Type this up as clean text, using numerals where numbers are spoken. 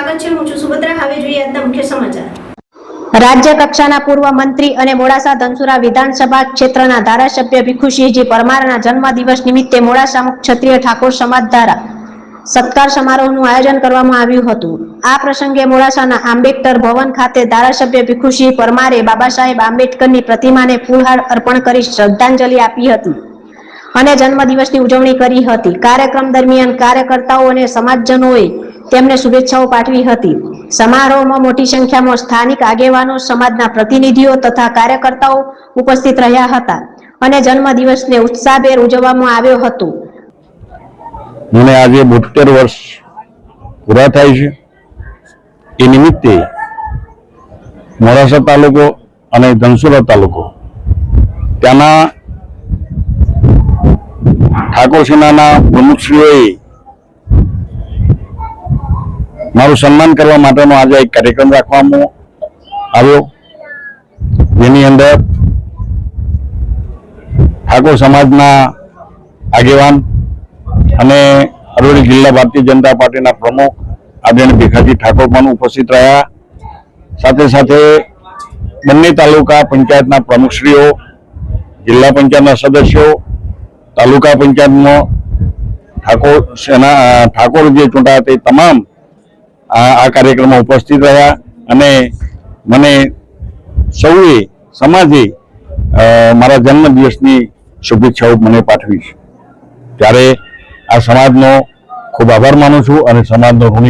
સ્વાગત છે। હું છું સુભદ્રા। હવે જોઈએ આજના મુખ્ય સમાચાર। રાજ્ય કક્ષાના પૂર્વ મંત્રી અને મોડાસા ધનસુરા વિધાનસભા ક્ષેત્રના ધારાસભ્ય ભીખુસિંહજી પરમારના જન્મદિવસ નિમિત્તે મોડાસા મુખ ક્ષત્રિય ઠાકોર સમાજ દ્વારા સત્કાર સમારોહનું આયોજન કરવામાં આવ્યું હતું। આ પ્રસંગે મોડાસાના આંબેડકર ભવન ખાતે ધારાસભ્ય ભીખુસિંહ પરમારે બાબા સાહેબ આંબેડકરની પ્રતિમાને ફૂલહાર અર્પણ કરી શ્રદ્ધાંજલિ આપી હતી અને જન્મદિવસની ઉજવણી કરી હતી। કાર્યક્રમ દરમિયાન કાર્યકર્તાઓ અને સમાજજનોએ તેમને શુભેચ્છાઓ પાઠવી હતી। સમારોહમાં મોટી સંખ્યામાં સ્થાનિક આગેવાનો, સમાજના પ્રતિનિધિઓ તથા કાર્યકર્તાઓ ઉપસ્થિત રહ્યા હતા અને જન્મદિવસને ઉત્સાહભેર ઉજવવામાં આવ્યો હતો। મને આજે 72 વર્ષ પૂરા થાય છે। એ નિમિત્તે મોડાસા તાલુકો અને ધનસુરા તાલુકો ત્યાંના ઠાકોર સેનાના પ્રમુખશ્રીઓએ મારું સન્માન કરવા માટેનો આજે એક કાર્યક્રમ રાખવામાં આવ્યો, જેની અંદર ઠાકોર સમાજના આગેવાન અને અરવલ્લી જિલ્લા ભારતીય જનતા પાર્ટીના પ્રમુખ આદરણીય ભીખાજી ઠાકોર પણ ઉપસ્થિત રહ્યા। સાથે સાથે બંને તાલુકા પંચાયતના પ્રમુખશ્રીઓ, જિલ્લા પંચાયતના સદસ્યો, તાલુકા પંચાયતમાં ઠાકોર જે ચૂંટાયા તે તમામ આ કાર્યક્રમમાં ઉપસ્થિત રહ્યા અને મને સૌએ સમાજે મારા જન્મદિવસની શુભેચ્છાઓ મને પાઠવી છે। ત્યારે આ સમાજનો ખૂબ આભાર માનું છું અને સમાજનો ઋણી